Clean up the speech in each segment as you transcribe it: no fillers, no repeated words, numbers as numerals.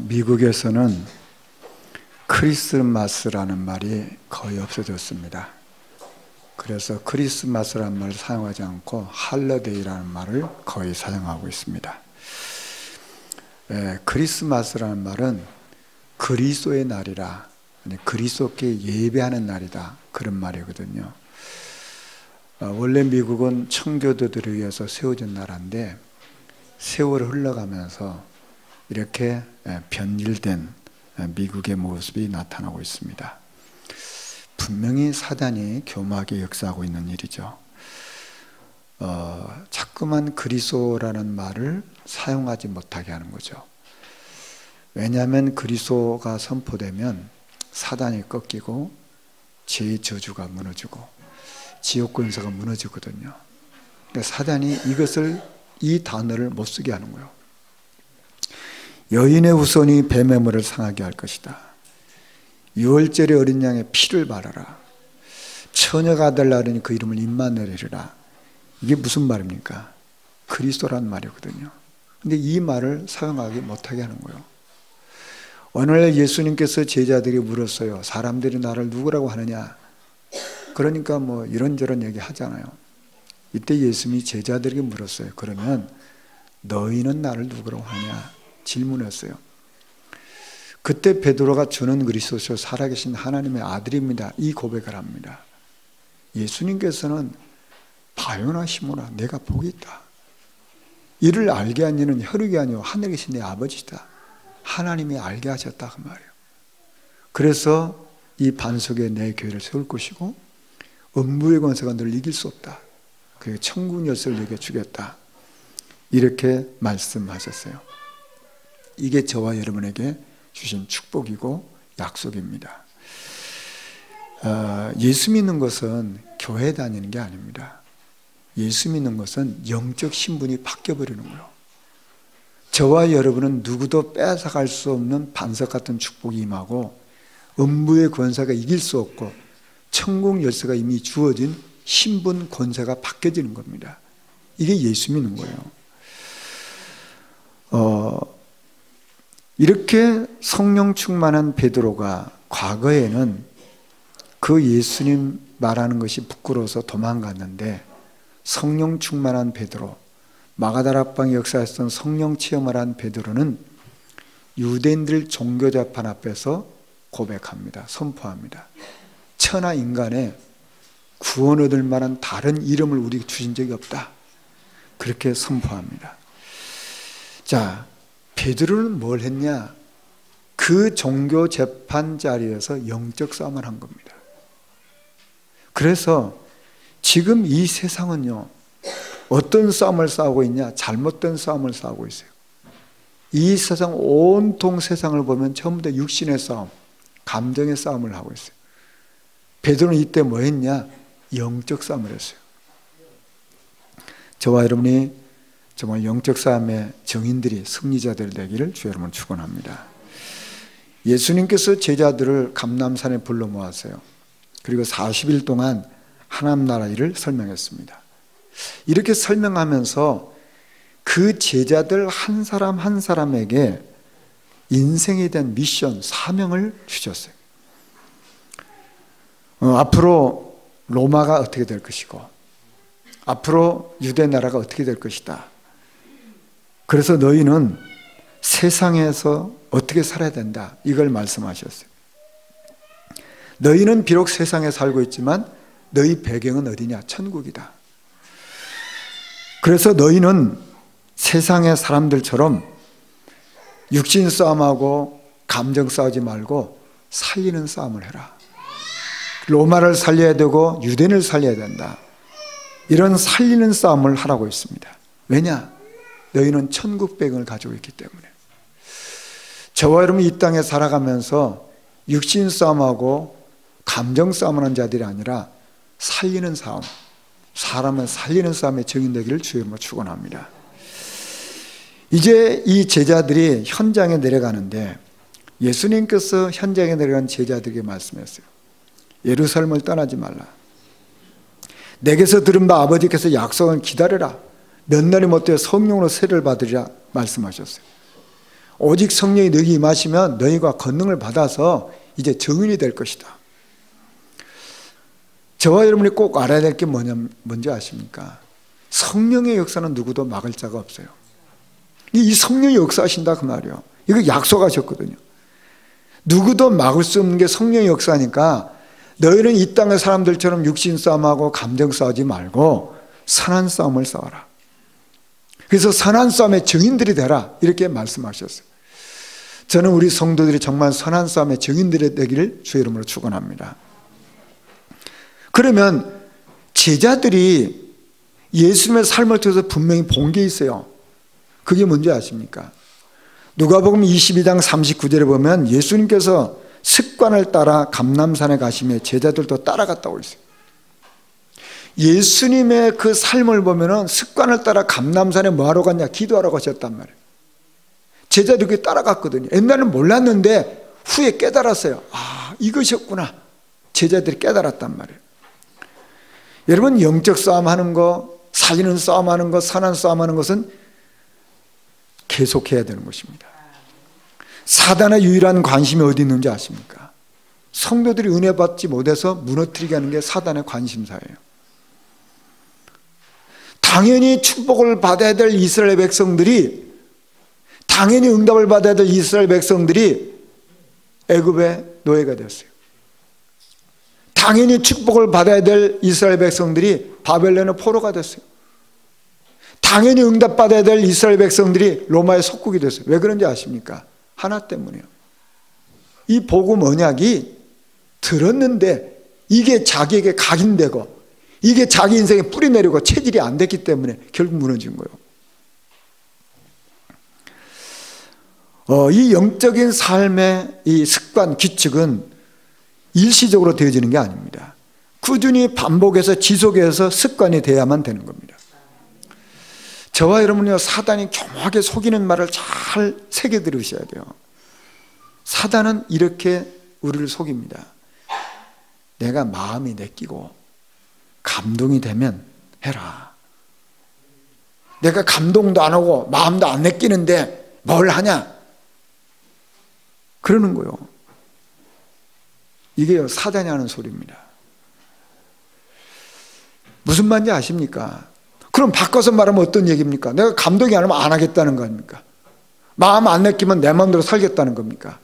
미국에서는 크리스마스라는 말이 거의 없어졌습니다. 그래서 크리스마스라는 말을 사용하지 않고 할러데이라는 말을 거의 사용하고 있습니다. 크리스마스라는 말은 그리스도의 날이라, 그리스도께 예배하는 날이다, 그런 말이거든요. 원래 미국은 청교도들을 위해서 세워진 나라인데 세월이 흘러가면서 이렇게 변질된 미국의 모습이 나타나고 있습니다. 분명히 사단이 교묘하게 역사하고 있는 일이죠. 자꾸만 그리스도라는 말을 사용하지 못하게 하는 거죠. 왜냐하면 그리스도가 선포되면 사단이 꺾이고 죄의 저주가 무너지고 지옥 권세가 무너지거든요. 그러니까 사단이 이 단어를 못 쓰게 하는 거예요. 여인의 후손이 뱀의 물을 상하게 할 것이다. 유월절에 어린 양의 피를 바라라. 처녀가 아들 낳으니 그 이름을 임마누엘이라. 이게 무슨 말입니까? 그리스도란 말이거든요. 근데 이 말을 사용하기 못하게 하는 거예요. 어느 날 예수님께서 제자들이 물었어요. 사람들이 나를 누구라고 하느냐? 그러니까 뭐 이런저런 얘기 하잖아요. 이때 예수님이 제자들에게 물었어요. 그러면 너희는 나를 누구라고 하냐? 질문했어요. 그때 베드로가 주는 그리스도시요 살아계신 하나님의 아들입니다, 이 고백을 합니다. 예수님께서는 바요나 시몬아, 내가 복이 있다. 이를 알게 한 이는 혈육이 아니요 하늘에 계신 내 아버지다. 하나님이 알게 하셨다, 그 말이에요. 그래서 이 반석에 내 교회를 세울 것이고 음부의 권세가 너를 이길 수 없다. 그 천국 열쇠를 내게 주겠다, 이렇게 말씀하셨어요. 이게 저와 여러분에게 주신 축복이고 약속입니다. 예수 믿는 것은 교회 다니는 게 아닙니다. 예수 믿는 것은 영적 신분이 바뀌어버리는 거예요. 저와 여러분은 누구도 뺏어갈 수 없는 반석 같은 축복이 임하고 음부의 권세가 이길 수 없고 천국 열쇠가 이미 주어진 신분 권세가 바뀌어지는 겁니다. 이게 예수 믿는 거예요. 이렇게 성령 충만한 베드로가 과거에는 그 예수님 말하는 것이 부끄러워서 도망갔는데, 성령 충만한 베드로, 마가다락방 역사에서 성령 체험을 한 베드로는 유대인들 종교재판 앞에서 고백합니다. 선포합니다. 천하 인간에 구원 얻을 만한 다른 이름을 우리에게 주신 적이 없다, 그렇게 선포합니다. 자, 베드로는 뭘 했냐? 그 종교 재판 자리에서 영적 싸움을 한 겁니다. 그래서 지금 이 세상은요, 어떤 싸움을 싸우고 있냐? 잘못된 싸움을 싸우고 있어요. 이 세상, 온통 세상을 보면 전부 다 육신의 싸움, 감정의 싸움을 하고 있어요. 베드로는 이때 뭐 했냐? 영적 싸움을 했어요. 저와 여러분이 정말 영적 싸움의 정인들이, 승리자들 되기를 주 여러분 축원합니다. 예수님께서 제자들을 감람산에 불러 모았어요. 그리고 40일 동안 하나님 나라 일을 설명했습니다. 이렇게 설명하면서 그 제자들 한 사람 한 사람에게 인생에 대한 미션, 사명을 주셨어요. 앞으로 로마가 어떻게 될 것이고, 앞으로 유대 나라가 어떻게 될 것이다. 그래서 너희는 세상에서 어떻게 살아야 된다, 이걸 말씀하셨어요. 너희는 비록 세상에 살고 있지만 너희 배경은 어디냐? 천국이다. 그래서 너희는 세상의 사람들처럼 육신 싸움하고 감정 싸우지 말고 살리는 싸움을 해라. 로마를 살려야 되고 유대인을 살려야 된다. 이런 살리는 싸움을 하라고 했습니다. 왜냐? 너희는 천국 배경을 가지고 있기 때문에. 저와 여러분이 이 땅에 살아가면서 육신 싸움하고 감정 싸움하는 자들이 아니라 살리는 싸움, 사람을 살리는 싸움의 증인 되기를 주님으로 축원합니다. 이제 이 제자들이 현장에 내려가는데, 예수님께서 현장에 내려간 제자들에게 말씀했어요. 예루살렘을 떠나지 말라. 내게서 들은 바 아버지께서 약속은 기다려라. 몇 날이 못 되어 성령으로 세례를 받으리라 말씀하셨어요. 오직 성령이 너희에게 임하시면 너희가 권능을 받아서 이제 증인이 될 것이다. 저와 여러분이 꼭 알아야 될 게 뭔지 아십니까? 성령의 역사는 누구도 막을 자가 없어요. 이 성령이 역사하신다 그 말이에요. 이거 약속하셨거든요. 누구도 막을 수 없는 게 성령의 역사니까 너희는 이 땅의 사람들처럼 육신 싸움하고 감정 싸우지 말고 선한 싸움을 싸워라. 그래서 선한 싸움의 증인들이 되라 이렇게 말씀하셨어요. 저는 우리 성도들이 정말 선한 싸움의 증인들이 되기를 주의 이름으로 축원합니다. 그러면 제자들이 예수님의 삶을 통해서 분명히 본 게 있어요. 그게 뭔지 아십니까? 누가복음 22장 39절에 보면 예수님께서 습관을 따라 감람산에 가시며 제자들도 따라갔다고 있어요. 예수님의 그 삶을 보면 습관을 따라 감람산에 뭐하러 갔냐? 기도하러 가셨단 말이에요. 제자들이 그게 따라갔거든요. 옛날에는 몰랐는데 후에 깨달았어요. 아, 이것이었구나. 제자들이 깨달았단 말이에요. 여러분, 영적 싸움하는 거, 살리는 싸움하는 거, 선한 싸움하는 것은 계속해야 되는 것입니다. 사단의 유일한 관심이 어디 있는지 아십니까? 성도들이 은혜 받지 못해서 무너뜨리게 하는 게 사단의 관심사예요. 당연히 축복을 받아야 될 이스라엘 백성들이, 당연히 응답을 받아야 될 이스라엘 백성들이 애굽의 노예가 되었어요. 당연히 축복을 받아야 될 이스라엘 백성들이 바벨론의 포로가 됐어요. 당연히 응답받아야 될 이스라엘 백성들이 로마의 속국이 됐어요. 왜 그런지 아십니까? 하나 때문이에요. 이 복음 언약이 들었는데 이게 자기에게 각인되고 이게 자기 인생에 뿌리 내리고 체질이 안 됐기 때문에 결국 무너진 거예요. 이 영적인 삶의 이 습관, 규칙은 일시적으로 되어지는 게 아닙니다. 꾸준히 반복해서 지속해서 습관이 돼야만 되는 겁니다. 저와 여러분은요, 사단이 교묘하게 속이는 말을 잘 새겨 들으셔야 돼요. 사단은 이렇게 우리를 속입니다. 내가 마음이 내끼고 감동이 되면 해라. 내가 감동도 안 하고 마음도 안 내끼는데 뭘 하냐? 그러는 거예요. 이게 사단이 하는 소리입니다. 무슨 말인지 아십니까? 그럼 바꿔서 말하면 어떤 얘기입니까? 내가 감동이 안 하면 안 하겠다는 거 아닙니까? 마음 안 내키면 내 마음대로 살겠다는 겁니까?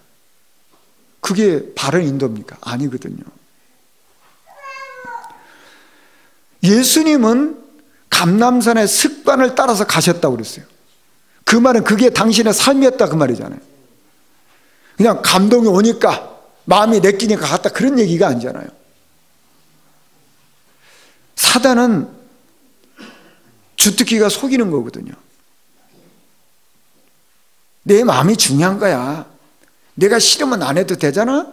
그게 바른 인도입니까? 아니거든요. 예수님은 감람산의 습관을 따라서 가셨다고 그랬어요. 그 말은 그게 당신의 삶이었다 그 말이잖아요. 그냥 감동이 오니까 마음이 내끼니까 갔다 그런 얘기가 아니잖아요. 사단은 주특기가 속이는 거거든요. 내 마음이 중요한 거야. 내가 싫으면 안 해도 되잖아?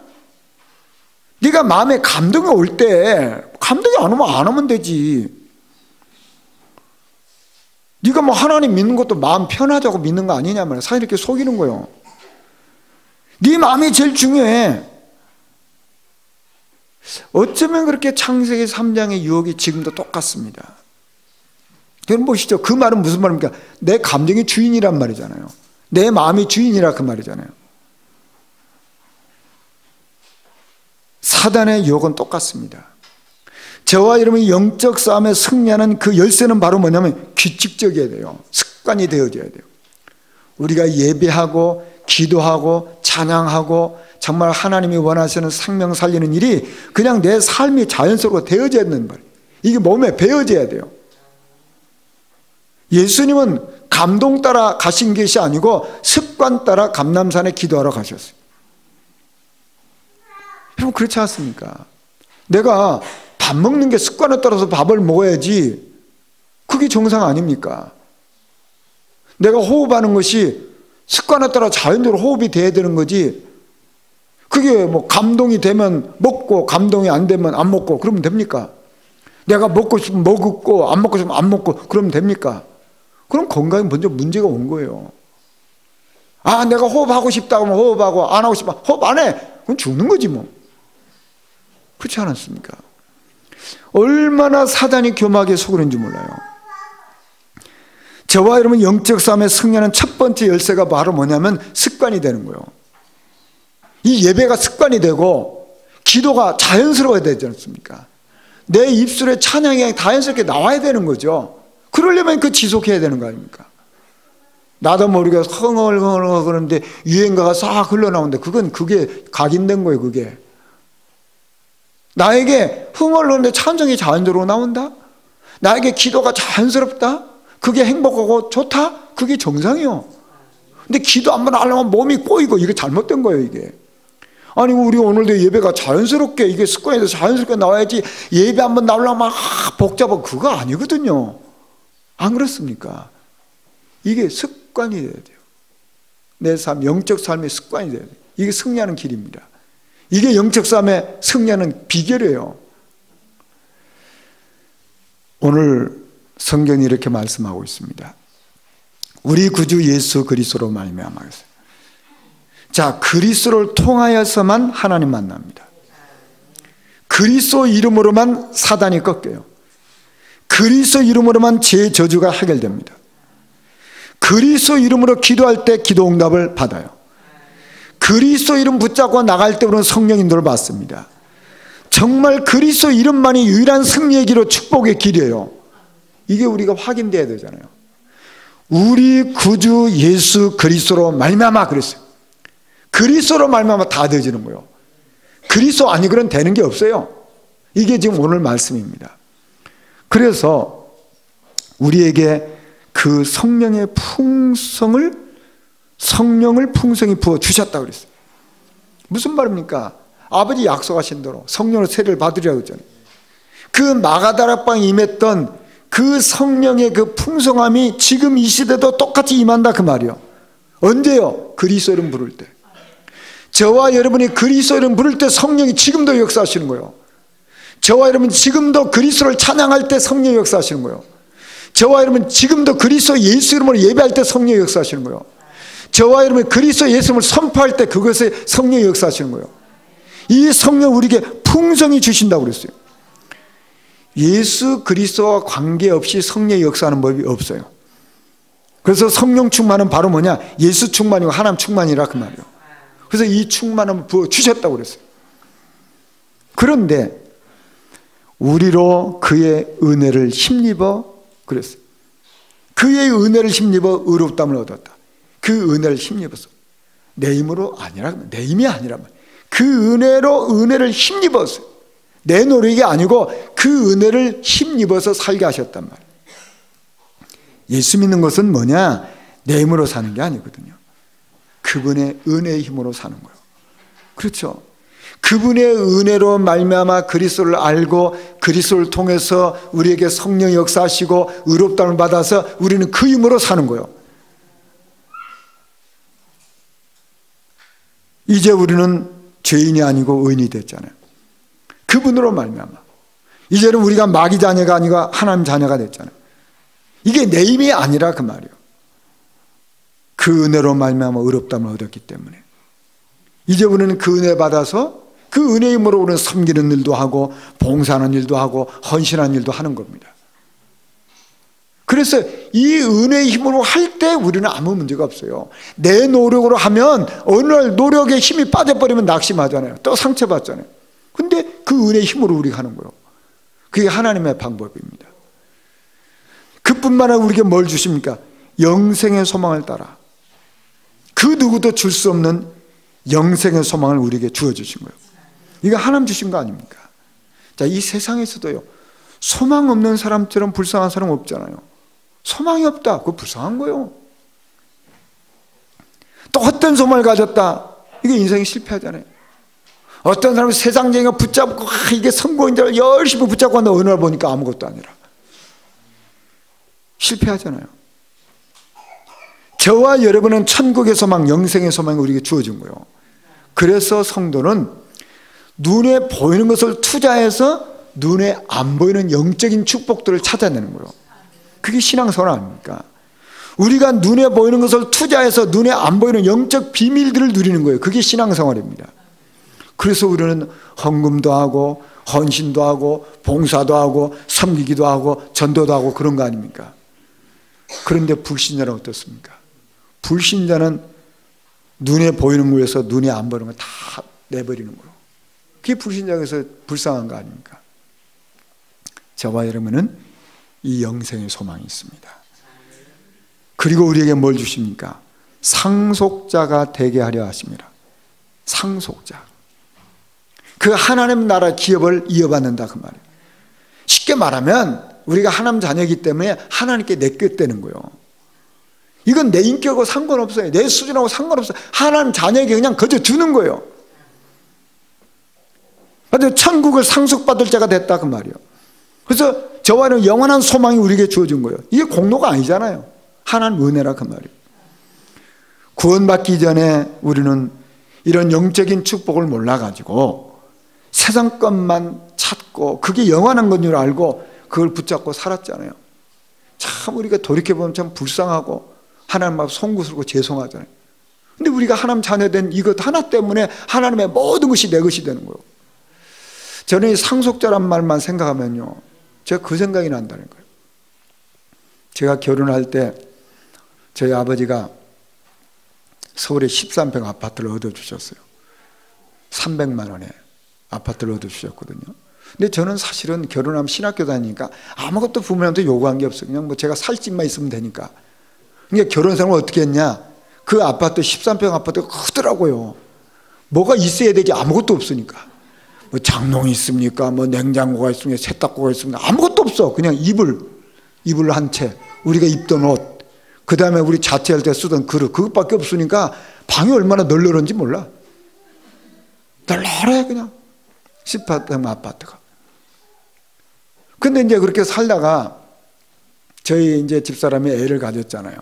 네가 마음에 감동이 올 때 감동이 안 오면 안 하면 되지. 네가 뭐 하나님 믿는 것도 마음 편하자고 믿는 거 아니냐 말이야. 사실 이렇게 속이는 거예요. 네 마음이 제일 중요해. 어쩌면 그렇게 창세기 3장의 유혹이 지금도 똑같습니다. 여러분 보시죠. 그 말은 무슨 말입니까? 내 감정이 주인이란 말이잖아요. 내 마음이 주인이라 그 말이잖아요. 사단의 유혹은 똑같습니다. 저와 여러분이 영적 싸움에 승리하는 그 열쇠는 바로 뭐냐면 규칙적이어야 돼요. 습관이 되어져야 돼요. 우리가 예배하고 기도하고 찬양하고 정말 하나님이 원하시는 생명 살리는 일이 그냥 내 삶이 자연스럽게 되어져야 되는 거예요. 이게 몸에 배어져야 돼요. 예수님은 감동 따라 가신 것이 아니고 습관 따라 감람산에 기도하러 가셨어요. 여러분 그렇지 않습니까? 내가 밥 먹는 게 습관에 따라서 밥을 먹어야지 그게 정상 아닙니까? 내가 호흡하는 것이 습관에 따라 자연적으로 호흡이 돼야 되는 거지 그게 뭐 감동이 되면 먹고 감동이 안 되면 안 먹고 그러면 됩니까? 내가 먹고 싶으면 먹고 안 먹고 싶으면 안 먹고 그러면 됩니까? 그럼 건강에 먼저 문제가 온 거예요. 아 내가 호흡하고 싶다고 하면 호흡하고 안 하고 싶으면 호흡 안 해. 그건 죽는 거지 뭐. 그렇지 않았습니까? 얼마나 사단이 교묘하게 속이는지 몰라요. 저와 여러분 영적 삶의 승리하는 첫 번째 열쇠가 바로 뭐냐면 습관이 되는 거예요. 이 예배가 습관이 되고 기도가 자연스러워야 되지 않습니까? 내 입술에 찬양이 자연스럽게 나와야 되는 거죠. 그러려면 그 지속해야 되는 거 아닙니까? 나도 모르게 흥얼흥얼 그러는데 유행가가 싹 흘러나오는데 그게 각인된 거예요. 그게 나에게 흥얼흥얼는데 찬송이 자연적으로 나온다? 나에게 기도가 자연스럽다? 그게 행복하고 좋다? 그게 정상이요. 근데 기도 한번 하려면 몸이 꼬이고 이게 잘못된 거예요. 이게 아니 우리 오늘도 예배가 자연스럽게 이게 습관이 돼서 자연스럽게 나와야지 예배 한번 나오려면 막 복잡하고 그거 아니거든요. 안 그렇습니까? 이게 습관이 돼야 돼요. 내 삶, 영적 삶의 습관이 돼야 돼요. 이게 승리하는 길입니다. 이게 영적 삶의 승리하는 비결이에요. 오늘 성경이 이렇게 말씀하고 있습니다. 우리 구주 예수 그리스도로 말미암아서. 자, 그리스도를 통하여서만 하나님 만납니다. 그리스도 이름으로만 사단이 꺾여요. 그리스도 이름으로만 제 저주가 해결됩니다. 그리스도 이름으로 기도할 때 기도 응답을 받아요. 그리스도 이름 붙잡고 나갈 때 우리는 성령 인도를 받습니다. 정말 그리스도 이름만이 유일한 승리의 길로 축복의 길이에요. 이게 우리가 확인돼야 되잖아요. 우리 구주 예수 그리스도로 말미암아 그랬어요. 그리스도로 말미암아 다 되어지는 거예요. 그리스도 아니고는 되는 게 없어요. 이게 지금 오늘 말씀입니다. 그래서 우리에게 그 성령의 성령을 풍성히 부어 주셨다고 그랬어요. 무슨 말입니까? 아버지 약속하신 대로 성령으로 세례를 받으리라고 했잖아요. 그 마가다락방에 임했던 그 성령의 그 풍성함이 지금 이 시대도 똑같이 임한다 그 말이요. 언제요? 그리스도 이름 부를 때. 저와 여러분이 그리스도 이름 부를 때 성령이 지금도 역사하시는 거예요. 저와 여러분 지금도 그리스도를 찬양할 때 성령이 역사하시는 거예요. 저와 여러분 지금도 그리스도 예수 이름으로 예배할 때 성령이 역사하시는 거예요. 저와 여러분 그리스도 예수 이름을 선포할 때 그것에 성령이 역사하시는 거예요. 이 성령 우리에게 풍성히 주신다고 그랬어요. 예수 그리스도와 관계없이 성령이 역사하는 법이 없어요. 그래서 성령 충만은 바로 뭐냐? 예수 충만이고 하나님 충만이라 그 말이에요. 그래서 이 충만함을 부어주셨다고 그랬어요. 그런데 우리로 그의 은혜를 힘입어 그랬어요. 그의 은혜를 힘입어 의롭다함을 얻었다. 그 은혜를 힘입어서 내 힘으로 아니라 내 힘이 아니라 그 은혜로 은혜를 힘입었어요. 내 노력이 아니고 그 은혜를 힘입어서 살게 하셨단 말이에요. 예수 믿는 것은 뭐냐? 내 힘으로 사는 게 아니거든요. 그분의 은혜의 힘으로 사는 거예요. 그렇죠? 그분의 은혜로 말미암아 그리스도를 알고 그리스도를 통해서 우리에게 성령이 역사하시고 의롭다함을 받아서 우리는 그 힘으로 사는 거예요. 이제 우리는 죄인이 아니고 의인이 됐잖아요. 그분으로 말미암아 이제는 우리가 마귀 자녀가 아니고 하나님 자녀가 됐잖아요. 이게 내 힘이 아니라 그 말이에요. 그 은혜로 말미암아 의롭다함을 얻었기 때문에 이제 우리는 그 은혜 받아서 그 은혜의 힘으로 우리는 섬기는 일도 하고 봉사하는 일도 하고 헌신하는 일도 하는 겁니다. 그래서 이 은혜의 힘으로 할 때 우리는 아무 문제가 없어요. 내 노력으로 하면 어느 날 노력에 힘이 빠져버리면 낙심하잖아요. 또 상처받잖아요. 근데 그 은혜의 힘으로 우리가 하는 거예요. 그게 하나님의 방법입니다. 그뿐만 아니라 우리에게 뭘 주십니까? 영생의 소망을 따라 그 누구도 줄 수 없는 영생의 소망을 우리에게 주어주신 거예요. 이거 하나님 주신 거 아닙니까? 자, 이 세상에서도요 소망 없는 사람처럼 불쌍한 사람 없잖아요. 소망이 없다, 그거 불쌍한 거예요. 또 헛된 소망을 가졌다, 이게 인생이 실패하잖아요. 어떤 사람은 세상쟁이가 붙잡고 이게 성공인 줄 열심히 붙잡고 한다, 어느 날 보니까 아무것도 아니라 실패하잖아요. 저와 여러분은 천국의 소망, 영생의 소망이 우리에게 주어진 거예요. 그래서 성도는 눈에 보이는 것을 투자해서 눈에 안 보이는 영적인 축복들을 찾아내는 거예요. 그게 신앙생활 아닙니까? 우리가 눈에 보이는 것을 투자해서 눈에 안 보이는 영적 비밀들을 누리는 거예요. 그게 신앙생활입니다. 그래서 우리는 헌금도 하고 헌신도 하고 봉사도 하고 섬기기도 하고 전도도 하고 그런 거 아닙니까? 그런데 불신자는 어떻습니까? 불신자는 눈에 보이는 거에서 눈에 안 보이는 거 다 내버리는 거예요. 그게 불신자에서 불쌍한 거 아닙니까? 저와 여러분은 이 영생의 소망이 있습니다. 그리고 우리에게 뭘 주십니까? 상속자가 되게 하려 하십니다. 상속자. 그 하나님 나라 기업을 이어받는다 그 말이에요. 쉽게 말하면 우리가 하나님 자녀이기 때문에 하나님께 내쫓되는 거예요. 이건 내 인격하고 상관없어요. 내 수준하고 상관없어요. 하나님 자녀에게 그냥 거저 주는 거예요. 그래서 천국을 상속받을 자가 됐다 그 말이에요. 그래서 저와는 영원한 소망이 우리에게 주어진 거예요. 이게 공로가 아니잖아요. 하나님 은혜라 그 말이에요. 구원받기 전에 우리는 이런 영적인 축복을 몰라가지고 세상 것만 찾고 그게 영원한 건 줄 알고 그걸 붙잡고 살았잖아요. 참 우리가 돌이켜보면 참 불쌍하고 하나님 앞 송구스럽고 죄송하잖아요. 근데 우리가 하나님 자녀된 이것 하나 때문에 하나님의 모든 것이 내 것이 되는 거예요. 저는 이 상속자란 말만 생각하면요, 제가 그 생각이 난다는 거예요. 제가 결혼할 때 저희 아버지가 서울에 13평 아파트를 얻어주셨어요. 300만 원에 아파트를 얻어주셨거든요. 근데 저는 사실은 결혼하면 신학교 다니니까 아무것도 부모님한테 요구한 게 없어요. 그냥 뭐 제가 살 집만 있으면 되니까. 그러니까 결혼 생활을 어떻게 했냐, 그 아파트 13평 아파트가 크더라고요. 뭐가 있어야 되지? 아무것도 없으니까. 뭐 장롱이 있습니까? 뭐 냉장고가 있습니까? 세탁고가 있습니까? 아무것도 없어. 그냥 이불 한 채, 우리가 입던 옷, 그 다음에 우리 자취할 때 쓰던 그릇, 그것밖에 없으니까 방이 얼마나 널널한지 몰라. 널널해 그냥 18평 아파트가. 근데 이제 그렇게 살다가 저희 이제 집사람이 애를 가졌잖아요.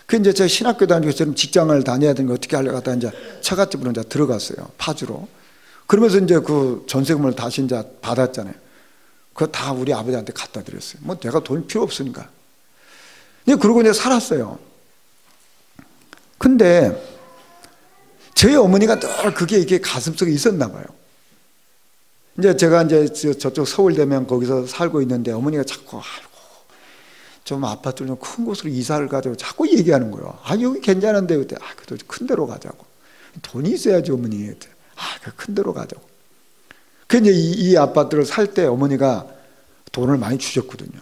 그 이제 제가 신학교 다니고 저는 직장을 다녀야 되는 거 어떻게 하려고 하다 이제 처갓집으로 이제 들어갔어요. 파주로. 그러면서 이제 그 전세금을 다시 이제 받았잖아요. 그거 다 우리 아버지한테 갖다 드렸어요. 뭐 내가 돈 필요 없으니까. 근데 그러고 이제 살았어요. 근데 저희 어머니가 늘 그게 이게 가슴속에 있었나 봐요. 이제 제가 이제 저쪽 서울대면 거기서 살고 있는데 어머니가 자꾸 아이고 좀 아파트를 좀 큰 곳으로 이사를 가자고 자꾸 얘기하는 거예요. 아 여기 괜찮은데 그때 아 그래도 큰 데로 가자고. 돈이 있어야지 어머니. 아 그 큰 데로 가자고. 그 이제 이 아파트를 살 때 어머니가 돈을 많이 주셨거든요.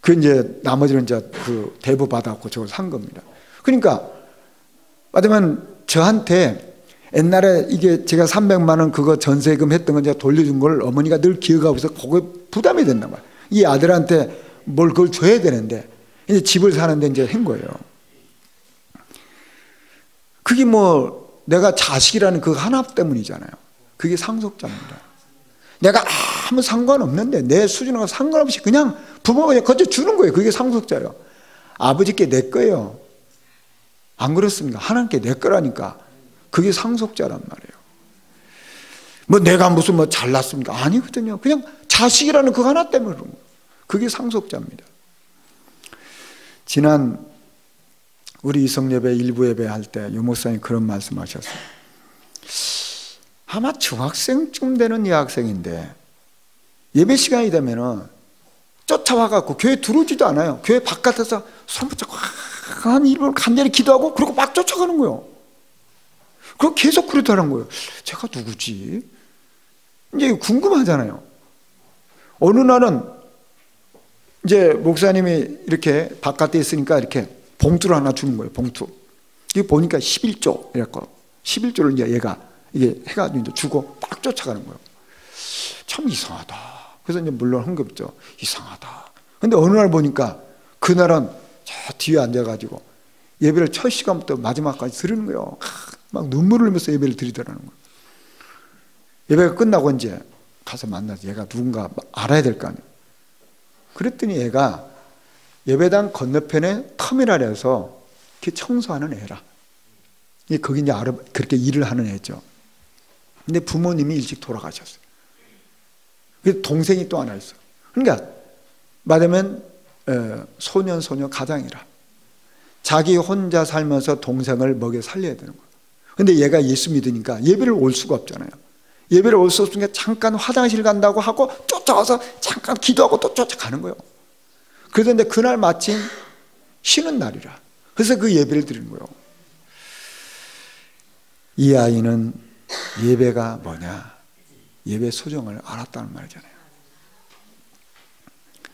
그 이제 나머지는 이제 그 대부 받았고 저걸 산 겁니다. 그러니까 맞으면 저한테 옛날에 이게 제가 300만 원 그거 전세금 했던 건 제가 돌려준 걸 어머니가 늘 기억하고 있어서 그거에 부담이 된단 말이에요. 이 아들한테 뭘 그걸 줘야 되는데 이제 집을 사는데 이제 한 거예요. 그게 뭐 내가 자식이라는 그 하나 때문이잖아요. 그게 상속자입니다. 내가 아무 상관없는데 내 수준하고 상관없이 그냥 부모가 그냥 거저 주는 거예요. 그게 상속자예요. 아버지께 내 거예요. 안 그렇습니까? 하나님께 내 거라니까. 그게 상속자란 말이에요. 뭐 내가 무슨 뭐 잘났습니까? 아니거든요. 그냥 자식이라는 그 하나 때문에 그런 거예요. 그게 상속자입니다. 지난 우리 이성예배 일부 예배 할 때 유목사님이 그런 말씀하셨어요. 아마 중학생쯤 되는 여학생인데 예배 시간이 되면은 쫓아와갖고 교회 들어오지도 않아요. 교회 바깥에서 손 붙잡고 한 일분 간절히 기도하고 그리고 막 쫓아가는 거예요. 그리고 계속 그러더라는 거예요. 제가 누구지? 이제 궁금하잖아요. 어느 날은 이제 목사님이 이렇게 바깥에 있으니까 이렇게 봉투를 하나 주는 거예요. 봉투. 이게 보니까 11조 이랬고 11조를 이제 얘가 이게 해가지고 이제 주고 딱 쫓아가는 거예요. 참 이상하다. 그래서 이제 물론 흥겹죠. 이상하다. 근데 어느 날 보니까 그날은 저 뒤에 앉아가지고 예배를 첫 시간부터 마지막까지 들으는 거예요. 막 눈물을 흘리면서 예배를 드리더라는 거예요. 예배가 끝나고 이제 가서 만나서 얘가 누군가 알아야 될 거 아니에요. 그랬더니 얘가 예배당 건너편에 터미널에서 이렇게 청소하는 애라. 거기 이제 그렇게 일을 하는 애죠. 근데 부모님이 일찍 돌아가셨어요. 그래서 동생이 또 하나 있어요. 그러니까 말하면 소년 소녀 가장이라. 자기 혼자 살면서 동생을 먹여 살려야 되는 거예요. 근데 얘가 예수 믿으니까 예배를 올 수가 없잖아요. 예배를 올 수 없으니까 잠깐 화장실 간다고 하고 쫓아와서 잠깐 기도하고 또 쫓아가는 거예요. 그런데 그날 마침 쉬는 날이라. 그래서 그 예배를 드리는 거예요. 이 아이는 예배가 뭐냐? 예배 소정을 알았다는 말이잖아요.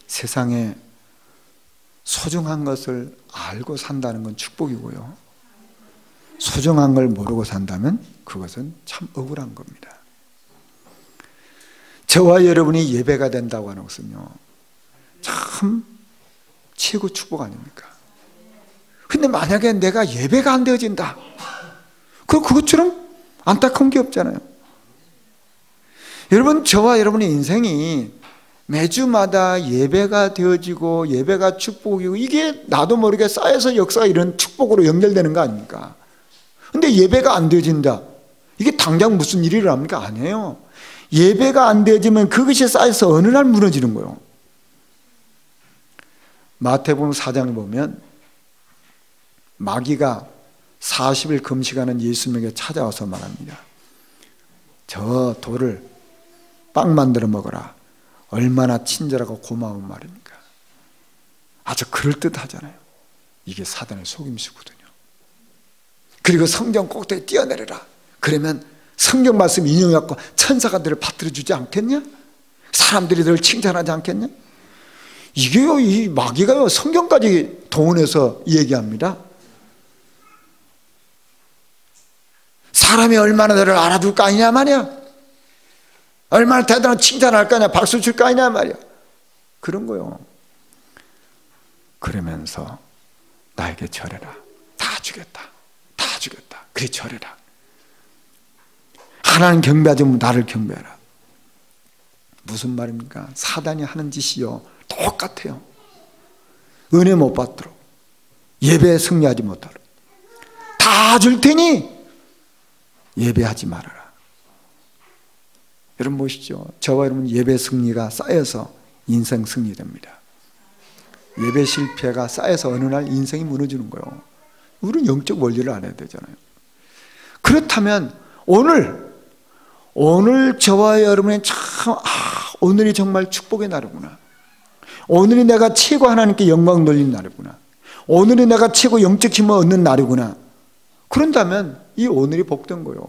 세상에 소중한 것을 알고 산다는 건 축복이고요. 소중한 걸 모르고 산다면 그것은 참 억울한 겁니다. 저와 여러분이 예배가 된다고 하는 것은요, 참 최고 축복 아닙니까? 근데 만약에 내가 예배가 안 되어진다, 그럼 그것처럼 안타까운 게 없잖아요. 여러분, 저와 여러분의 인생이 매주마다 예배가 되어지고 예배가 축복이고 이게 나도 모르게 쌓여서 역사가 이런 축복으로 연결되는 거 아닙니까? 근데 예배가 안 되어진다, 이게 당장 무슨 일이 일어납니까? 아니에요. 예배가 안 되어지면 그것이 쌓여서 어느 날 무너지는 거예요. 마태복음 4장을 보면 마귀가 40일 금식하는 예수님에게 찾아와서 말합니다. 저 돌을 빵 만들어 먹어라. 얼마나 친절하고 고마운 말입니까? 아주 그럴듯하잖아요. 이게 사단의 속임수거든요. 그리고 성경 꼭대기에 뛰어내려라. 그러면 성경 말씀 인용해갖고 천사가 너를 받들어 주지 않겠냐? 사람들이 너를 칭찬하지 않겠냐? 이게요, 이 마귀가요, 성경까지 동원해서 얘기합니다. 사람이 얼마나 너를 알아둘 거 아니냐 말이야. 얼마나 대단한 칭찬할 거 아니야. 박수 칠 거 아니냐 말이야. 그런 거요. 그러면서 나에게 절해라. 다 주겠다. 다 주겠다. 그래 절해라. 하나님 경배하지 면 나를 경배하라. 무슨 말입니까? 사단이 하는 짓이요, 똑같아요. 은혜 못 받도록, 예배에 승리하지 못하도록, 다 줄 테니 예배하지 말아라. 여러분 보시죠. 저와 여러분 예배 승리가 쌓여서 인생 승리됩니다. 예배 실패가 쌓여서 어느 날 인생이 무너지는 거예요. 우리는 영적 원리를 알아야 되잖아요. 그렇다면 오늘 저와 여러분의 참, 오늘이 정말 축복의 날이구나. 오늘이 내가 최고 하나님께 영광 돌리는 날이구나. 오늘이 내가 최고 영적 힘을 얻는 날이구나. 그런다면 이 오늘이 복된 거예요.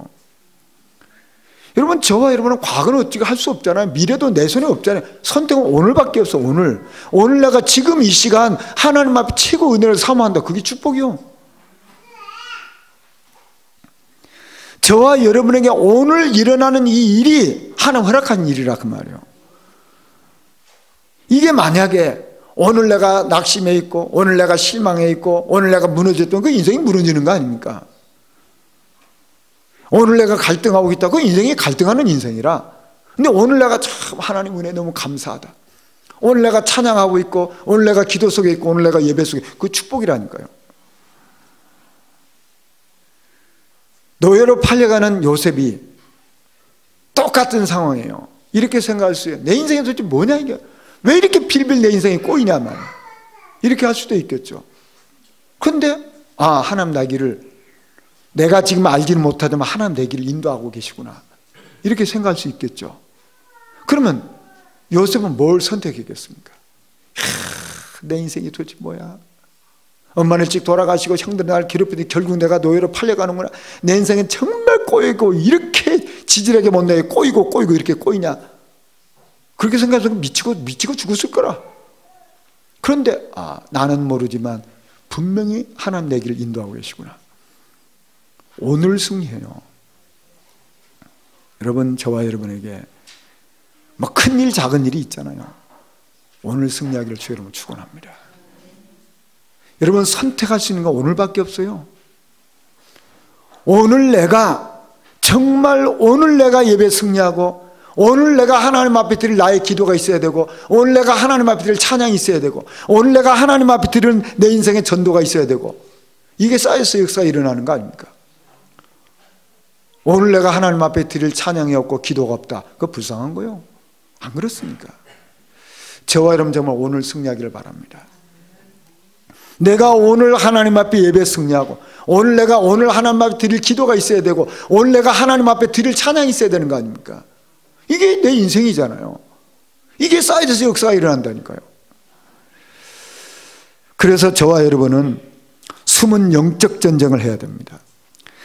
여러분, 저와 여러분은 과거는 어떻게 할 수 없잖아요. 미래도 내 손에 없잖아요. 선택은 오늘밖에 없어. 오늘 내가 지금 이 시간 하나님 앞에 최고 은혜를 사모한다. 그게 축복이요. 저와 여러분에게 오늘 일어나는 이 일이 하나님 허락한 일이라 그 말이에요. 이게 만약에 오늘 내가 낙심해 있고 오늘 내가 실망해 있고 오늘 내가 무너졌던 그 인생이 무너지는 거 아닙니까? 오늘 내가 갈등하고 있다. 그 인생이 갈등하는 인생이라. 근데 오늘 내가 참 하나님 은혜 너무 감사하다. 오늘 내가 찬양하고 있고 오늘 내가 기도 속에 있고 오늘 내가 예배 속에, 그 축복이라니까요. 노예로 팔려가는 요셉이 똑같은 상황이에요. 이렇게 생각할 수 있어요. 내 인생이 도대체 뭐냐 이게. 왜 이렇게 빌빌 내 인생이 꼬이냐 말이야. 이렇게 할 수도 있겠죠. 그런데 하나님 나 길을 내가 지금 알지는 못하지만 하나님 내 길을 인도하고 계시구나. 이렇게 생각할 수 있겠죠. 그러면 요셉은 뭘 선택했겠습니까? 내 인생이 도대체 뭐야. 엄마는 일찍 돌아가시고 형들이 나를 괴롭히더니 결국 내가 노예로 팔려가는구나. 내 인생은 정말 꼬이고 이렇게 지질하게 못내 꼬이고 이렇게 꼬이냐. 그렇게 생각해서 미치고 죽었을 거라. 그런데 나는 모르지만 분명히 하나님 내 길을 인도하고 계시구나. 오늘 승리해요. 여러분, 저와 여러분에게 뭐 큰일 작은 일이 있잖아요. 오늘 승리하기를 주 여러분 축원합니다. 여러분, 선택할 수 있는 건 오늘밖에 없어요. 오늘 내가 정말 오늘 내가 예배 승리하고 오늘 내가 하나님 앞에 드릴 나의 기도가 있어야 되고 오늘 내가 하나님 앞에 드릴 찬양이 있어야 되고 오늘 내가 하나님 앞에 드릴 내 인생의 전도가 있어야 되고 이게 쌓여서 역사가 일어나는 거 아닙니까? 오늘 내가 하나님 앞에 드릴 찬양이 없고 기도가 없다. 그거 불쌍한 거요. 안 그렇습니까? 저와 여러분 정말 오늘 승리하기를 바랍니다. 내가 오늘 하나님 앞에 예배 승리하고 오늘 내가 오늘 하나님 앞에 드릴 기도가 있어야 되고 오늘 내가 하나님 앞에 드릴 찬양이 있어야 되는 거 아닙니까? 이게 내 인생이잖아요. 이게 쌓여져서 역사가 일어난다니까요. 그래서 저와 여러분은 숨은 영적 전쟁을 해야 됩니다.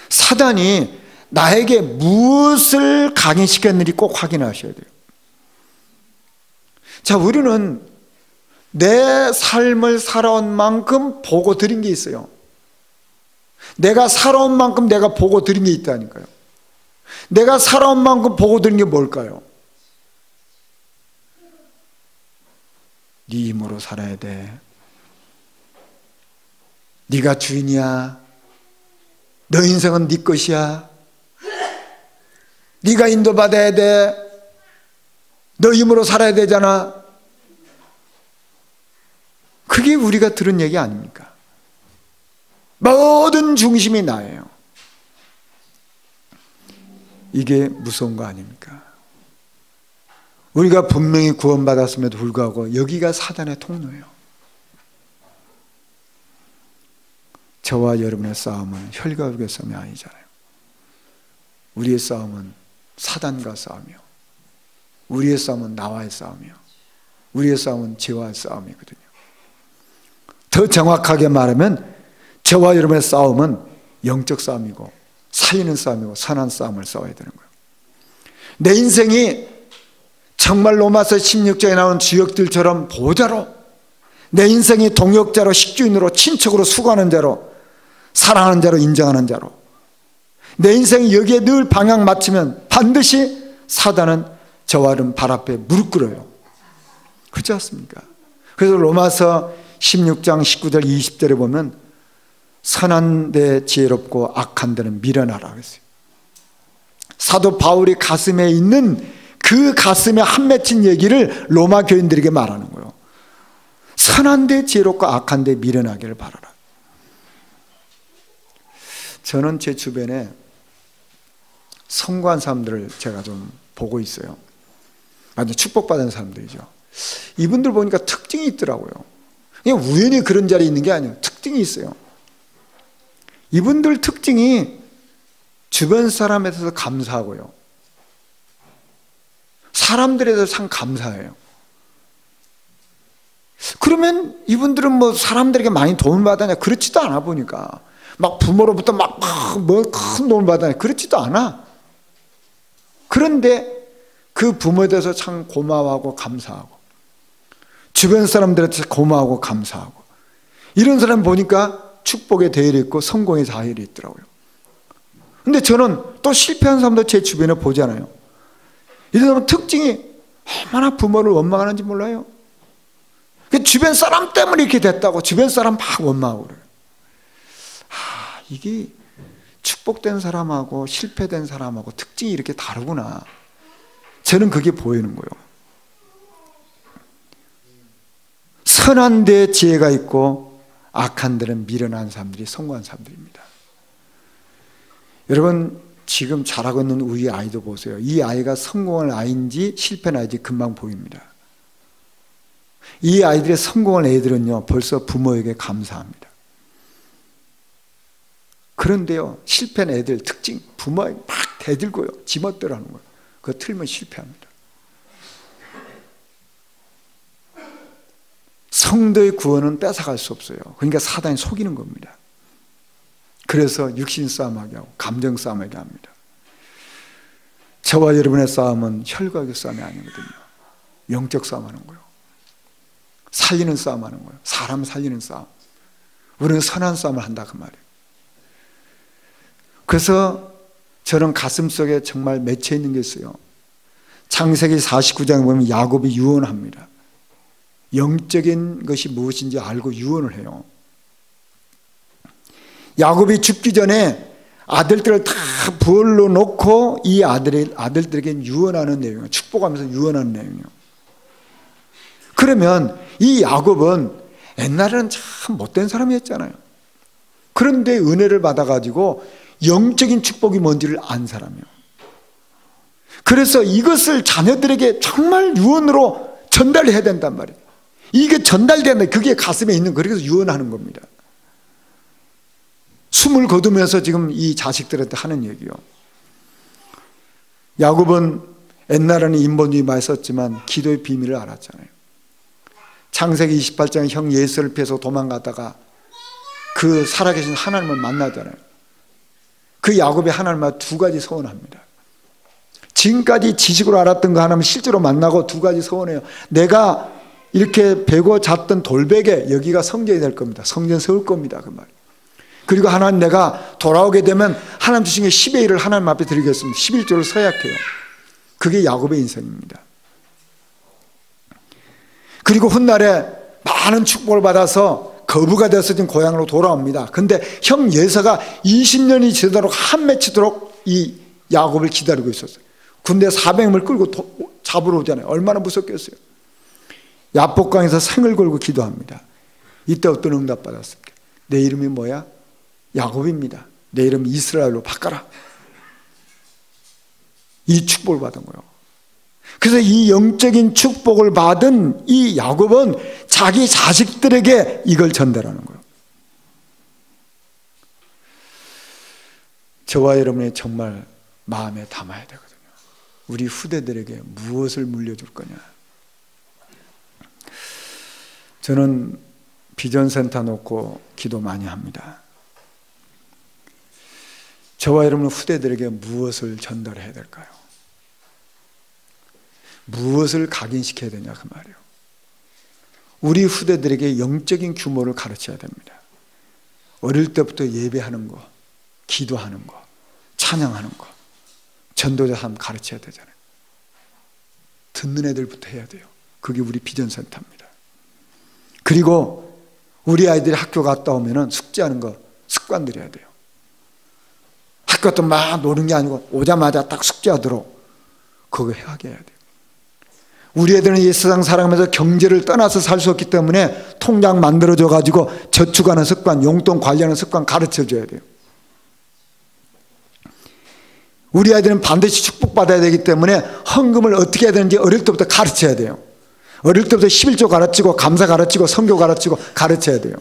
사단이 나에게 무엇을 강의시켰는지 꼭 확인하셔야 돼요. 자, 우리는 내 삶을 살아온 만큼 보고 드린 게 있어요. 내가 살아온 만큼 내가 보고 드린 게 있다니까요. 내가 살아온 만큼 보고 드린 게 뭘까요? 네 힘으로 살아야 돼. 네가 주인이야. 너 인생은 네 것이야. 네가 인도받아야 돼. 너 힘으로 살아야 되잖아. 그게 우리가 들은 얘기 아닙니까? 모든 중심이 나예요. 이게 무서운 거 아닙니까? 우리가 분명히 구원받았음에도 불구하고 여기가 사단의 통로예요. 저와 여러분의 싸움은 혈과 육의 싸움이 아니잖아요. 우리의 싸움은 사단과 싸움이요, 우리의 싸움은 나와의 싸움이요, 우리의 싸움은 죄와의 싸움이거든요. 더 정확하게 말하면 저와 여러분의 싸움은 영적 싸움이고 살리는 싸움이고 선한 싸움을 싸워야 되는 거예요. 내 인생이 정말 로마서 16장에 나온 주역들처럼 보호자로, 내 인생이 동역자로, 식주인으로, 친척으로, 수고하는 자로, 사랑하는 자로, 인정하는 자로, 내 인생이 여기에 늘 방향 맞추면 반드시 사단은 저와 여러분 발 앞에 무릎 꿇어요. 그렇지 않습니까? 그래서 로마서 16장 19절 20절에 보면 선한 데 지혜롭고 악한 데는 미련하라 그랬어요. 사도 바울이 가슴에 있는 그 가슴에 한 맺힌 얘기를 로마 교인들에게 말하는 거예요. 선한 데 지혜롭고 악한 데 미련하기를 바라라. 저는 제 주변에 성공한 사람들을 제가 좀 보고 있어요. 완전 축복받은 사람들이죠. 이분들 보니까 특징이 있더라고요. 그냥 우연히 그런 자리에 있는 게 아니에요. 특징이 있어요. 이분들 특징이 주변 사람에 대해서 감사하고요, 사람들에 대해서 참 감사해요. 그러면 이분들은 뭐 사람들에게 많이 도움을 받았냐? 그렇지도 않아. 보니까 막 부모로부터 막 큰 도움을 받았냐? 그렇지도 않아. 그런데 그 부모에 대해서 참 고마워하고 감사하고, 주변 사람들한테 고마워하고 감사하고, 이런 사람 보니까 축복의 대열이 있고 성공의 자율이 있더라고요. 근데 저는 또 실패한 사람도 제 주변에 보잖아요. 이런 사람은 특징이 얼마나 부모를 원망하는지 몰라요. 주변 사람 때문에 이렇게 됐다고 주변 사람 막 원망하고 그래요. 이게 축복된 사람하고 실패된 사람하고 특징이 이렇게 다르구나. 저는 그게 보이는 거예요. 선한 데 지혜가 있고 악한 데는 미련한 사람들이 성공한 사람들입니다. 여러분, 지금 자라고 있는 우리 아이도 보세요. 이 아이가 성공한 아이인지 실패한 아이인지 금방 보입니다. 이 아이들의 성공한 애들은요, 벌써 부모에게 감사합니다. 그런데요, 실패한 애들 특징, 부모에게 막 대들고요, 지멋대로 하는 거예요. 그거 틀면 실패합니다. 성도의 구원은 뺏어갈 수 없어요. 그러니까 사단이 속이는 겁니다. 그래서 육신 싸움하게 하고 감정 싸움하게 합니다. 저와 여러분의 싸움은 혈과 육의 싸움이 아니거든요. 영적 싸움하는 거예요. 살리는 싸움하는 거예요. 사람 살리는 싸움. 우리는 선한 싸움을 한다 그 말이에요. 그래서 저는 가슴속에 정말 맺혀 있는 게 있어요. 창세기 49장에 보면 야곱이 유언합니다. 영적인 것이 무엇인지 알고 유언을 해요. 야곱이 죽기 전에 아들들을 다 부을러 놓고 이 아들들에게 유언하는 내용이에요. 축복하면서 유언하는 내용이에요. 그러면 이 야곱은 옛날에는 참 못된 사람이었잖아요. 그런데 은혜를 받아가지고 영적인 축복이 뭔지를 안 사람이에요. 그래서 이것을 자녀들에게 정말 유언으로 전달해야 된단 말이에요. 이게 전달된다. 그게 가슴에 있는 거예요. 그래서 유언하는 겁니다. 숨을 거두면서 지금 이 자식들한테 하는 얘기요. 야곱은 옛날에는 인본주의 많이 썼지만 기도의 비밀을 알았잖아요. 창세기 28장에 형 예수를 피해서 도망가다가 그 살아계신 하나님을 만나잖아요. 그 야곱이 하나님과 두 가지 서원합니다. 지금까지 지식으로 알았던 그 하나님을 실제로 만나고 두 가지 서원해요. 내가 이렇게 베고 잤던 돌베개, 여기가 성전이 될 겁니다. 성전 세울 겁니다. 그 말. 그리고 하나님, 내가 돌아오게 되면 하나님 주신 게 10의 1을 하나님 앞에 드리겠습니다. 11조를 서약해요. 그게 야곱의 인생입니다. 그리고 훗날에 많은 축복을 받아서 거부가 돼서 지금 고향으로 돌아옵니다. 근데 형 예서가 20년이 지나도록 한 맺히도록 이 야곱을 기다리고 있었어요. 군대 400명을 끌고 잡으러 오잖아요. 얼마나 무섭겠어요. 야복강에서 생을 걸고 기도합니다. 이때 어떤 응답 받았습니까? 내 이름이 뭐야? 야곱입니다. 내 이름 이스라엘로 바꿔라. 이 축복을 받은 거예요. 그래서 이 영적인 축복을 받은 이 야곱은 자기 자식들에게 이걸 전달하는 거예요. 저와 여러분이 정말 마음에 담아야 되거든요. 우리 후대들에게 무엇을 물려줄 거냐. 저는 비전센터 놓고 기도 많이 합니다. 저와 여러분 후대들에게 무엇을 전달해야 될까요? 무엇을 각인시켜야 되냐 그 말이에요. 우리 후대들에게 영적인 규모를 가르쳐야 됩니다. 어릴 때부터 예배하는 거, 기도하는 거, 찬양하는 거, 전도자 삶 가르쳐야 되잖아요. 듣는 애들부터 해야 돼요. 그게 우리 비전센터입니다. 그리고 우리 아이들이 학교 갔다 오면은 숙제하는 거 습관 들여야 돼요. 학교 또 막 노는 게 아니고 오자마자 딱 숙제하도록 그거 하게 해야 돼요. 우리 애들은 이 세상 살아가면서 경제를 떠나서 살 수 없기 때문에 통장 만들어줘 가지고 저축하는 습관, 용돈 관리하는 습관 가르쳐줘야 돼요. 우리 아이들은 반드시 축복받아야 되기 때문에 헌금을 어떻게 해야 되는지 어릴 때부터 가르쳐야 돼요. 어릴 때부터 11조 가르치고 감사 가르치고 선교 가르치고 가르쳐야 돼요.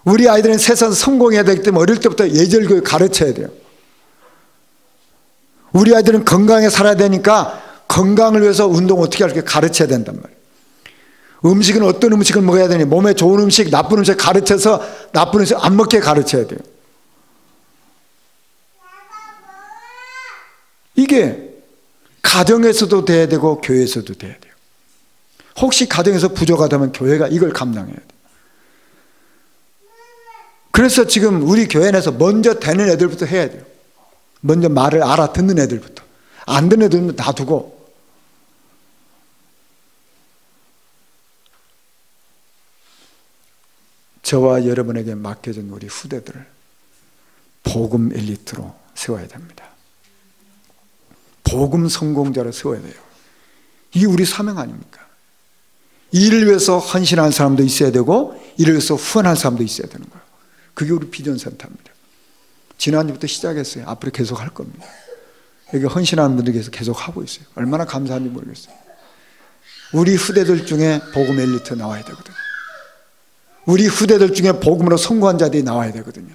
우리 아이들은 세상에서 성공해야 되기 때문에 어릴 때부터 예절교육 가르쳐야 돼요. 우리 아이들은 건강하게 살아야 되니까 건강을 위해서 운동 어떻게 할까 가르쳐야 된단 말이에요. 음식은 어떤 음식을 먹어야 되니 몸에 좋은 음식, 나쁜 음식 가르쳐서 나쁜 음식 안 먹게 가르쳐야 돼요. 이게 가정에서도 돼야 되고 교회에서도 돼야 돼요. 혹시 가정에서 부족하다면 교회가 이걸 감당해야 돼요. 그래서 지금 우리 교회 내에서 먼저 되는 애들부터 해야 돼요. 먼저 말을 알아듣는 애들부터. 안 듣는 애들은 놔두고. 저와 여러분에게 맡겨진 우리 후대들을 복음 엘리트로 세워야 됩니다. 복음 성공자로 세워야 돼요. 이게 우리 사명 아닙니까? 이를 위해서 헌신하는 사람도 있어야 되고 이를 위해서 후원할 사람도 있어야 되는 거예요. 그게 우리 비전센터입니다. 지난주부터 시작했어요. 앞으로 계속 할 겁니다. 여기 헌신하는 분들께서 계속 하고 있어요. 얼마나 감사한지 모르겠어요. 우리 후대들 중에 복음 엘리트 나와야 되거든요. 우리 후대들 중에 복음으로 성공한 자들이 나와야 되거든요.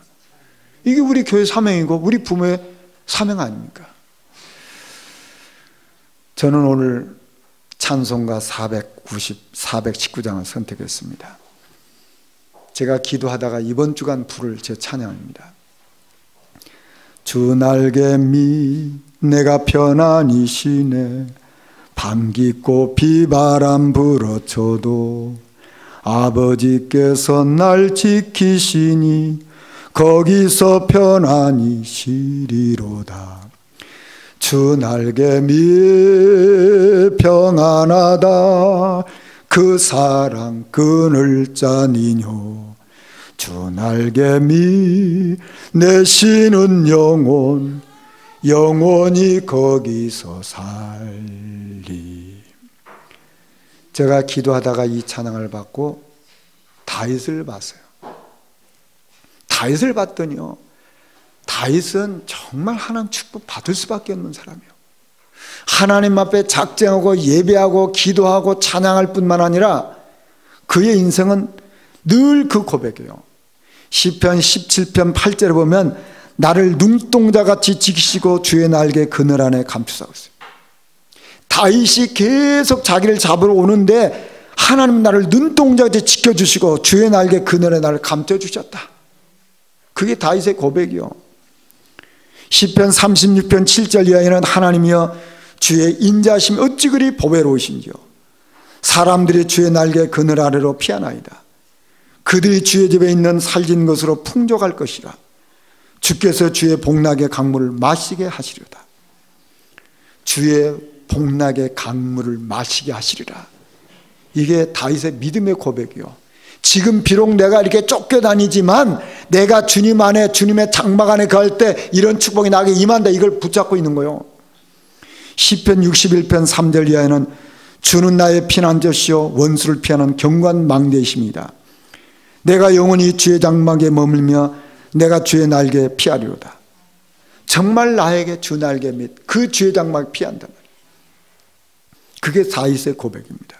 이게 우리 교회 사명이고 우리 부모의 사명 아닙니까? 저는 오늘 찬송가 419장을 선택했습니다. 제가 기도하다가 이번 주간 부를 제 찬양입니다. 주 날개미 내가 편안히 쉬네 밤 깊고 비바람 불어쳐도 아버지께서 날 지키시니 거기서 편안히 쉬리로다. 주 날개미 평안하다 그 사랑 그늘 자니뇨. 주 날개미 내 쉬는 영원히 거기서 살리. 제가 기도하다가 이 찬양을 받고 다윗을 봤어요. 다윗을 봤더니요, 다윗은 정말 하나님 축복 받을 수밖에 없는 사람이에요. 하나님 앞에 작정하고 예배하고 기도하고 찬양할 뿐만 아니라 그의 인생은 늘 그 고백이에요. 시편 17편 8절에 보면 나를 눈동자같이 지키시고 주의 날개 그늘 안에 감추사고 있어요. 다윗이 계속 자기를 잡으러 오는데 하나님 나를 눈동자같이 지켜주시고 주의 날개 그늘에 나를 감춰주셨다. 그게 다윗의 고백이요. 시편 36편 7절 이하에는 하나님이여 주의 인자심이 어찌 그리 보배로우신지요. 사람들이 주의 날개 그늘 아래로 피하나이다. 그들이 주의 집에 있는 살진 것으로 풍족할 것이라. 주께서 주의 복락의 강물을 마시게 하시리로다. 주의 복락의 강물을 마시게 하시리라. 이게 다윗의 믿음의 고백이요. 지금 비록 내가 이렇게 쫓겨다니지만 내가 주님 안에, 주님의 장막 안에 갈 때 이런 축복이 나에게 임한다. 이걸 붙잡고 있는 거예요. 시편 61편 3절 이하에는 주는 나의 피난처시요 원수를 피하는 경관 망대이십니다. 내가 영원히 주의 장막에 머물며 내가 주의 날개에 피하리로다. 정말 나에게 주 날개 및 그 주의 장막에 피한단 말이에요. 그게 다윗의 고백입니다.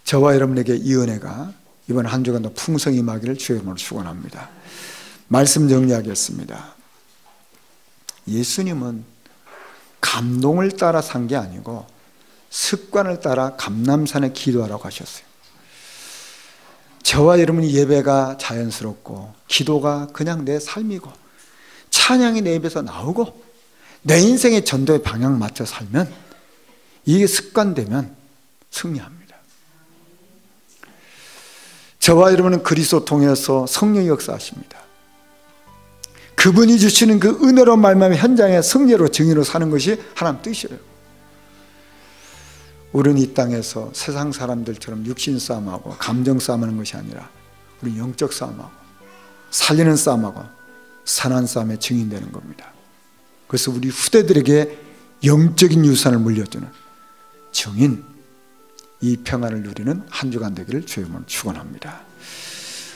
저와 여러분에게 이 은혜가 이번 한 주간도 풍성히 임하기를 주의 이름으로 축원합니다. 말씀 정리하겠습니다. 예수님은 감동을 따라 산 게 아니고 습관을 따라 감람산에 기도하라고 하셨어요. 저와 여러분이 예배가 자연스럽고 기도가 그냥 내 삶이고 찬양이 내 입에서 나오고 내 인생의 전도의 방향 맞춰 살면 이게 습관되면 승리합니다. 저와 여러분은 그리스도 통해서 성령이 역사하십니다. 그분이 주시는 그 은혜로운 말씀의 현장에 승리로 증인으로 사는 것이 하나님 뜻이에요. 우리는 이 땅에서 세상 사람들처럼 육신 싸움하고 감정 싸움하는 것이 아니라 우리 영적 싸움하고 살리는 싸움하고 선한 싸움의 증인되는 겁니다. 그래서 우리 후대들에게 영적인 유산을 물려주는 증인, 이 평안을 누리는 한 주간 되기를 주의 이름으로 축원합니다.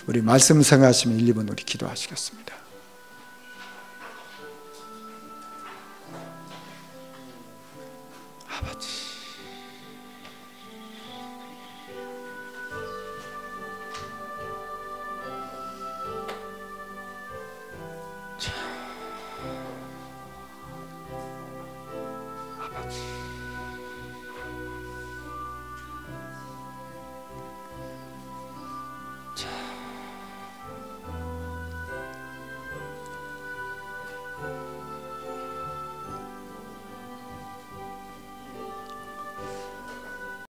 우리 말씀 생각하시면 1, 2분 우리 기도하시겠습니다.